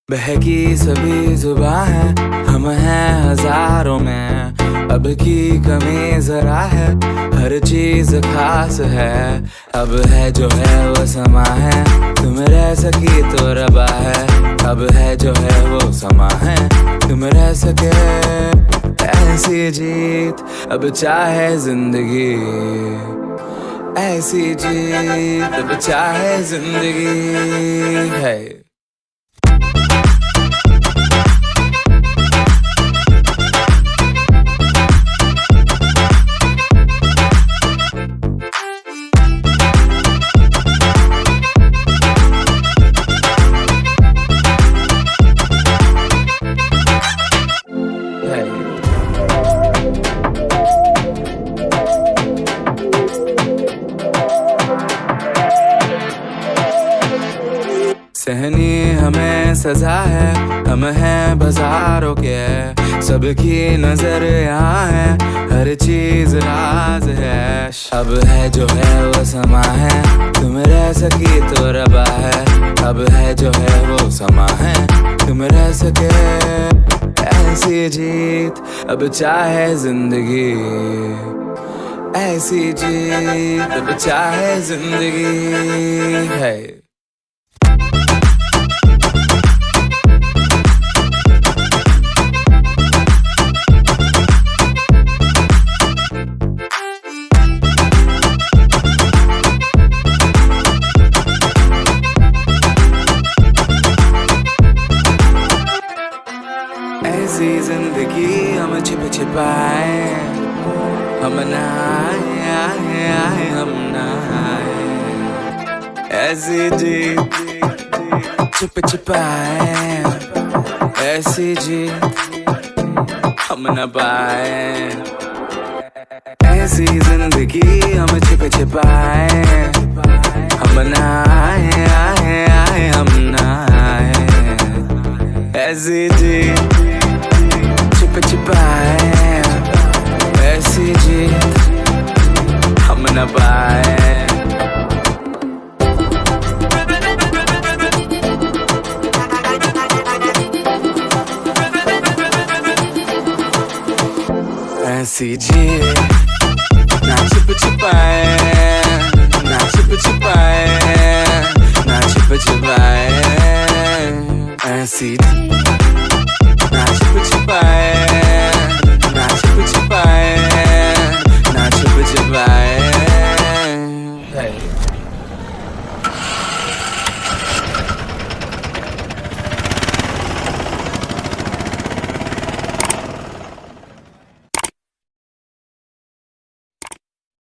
बहकी सभी जुबां है, हम हैं हजारों में। अब की कमी जरा है, हर चीज खास है। अब है जो है वो समा है, तुम रह सकी तो रबा है। अब है जो है वो समा है, तुम रह सके ऐसी जीत। अब चाहे जिंदगी ऐसी जीत, अब चाहे जिंदगी है। सहनी हमें सजा है, हम हैं बाजारों के। सबकी नजर यहाँ है, हर चीज राज है। अब है जो है वो समा है, तुम रह सकी तो रबा है। अब है जो है वो समा है, तुम रह सके ऐसी जीत। अब चाहे जिंदगी ऐसी जीत, अब चाहे जिंदगी है। ऐसी जिंदगी हम छिप छिपाए, हम नहाए हम नहाए। ऐसी जी छिप छिपाए, ऐसी जी हम न पाए। ऐसी जिंदगी हम छिप छिपाए, हम नहाए हम नहाए। ऐसी जी छिप छिपाए, ऐसी जी हम न पाए। ऐसी जी ना छिप छिपाए, ना छिप छिपाए, ना छिप छिपाए। ऐसी ना छिप छिपाए, ना छिप छिपाए, ना छिप छिपाए।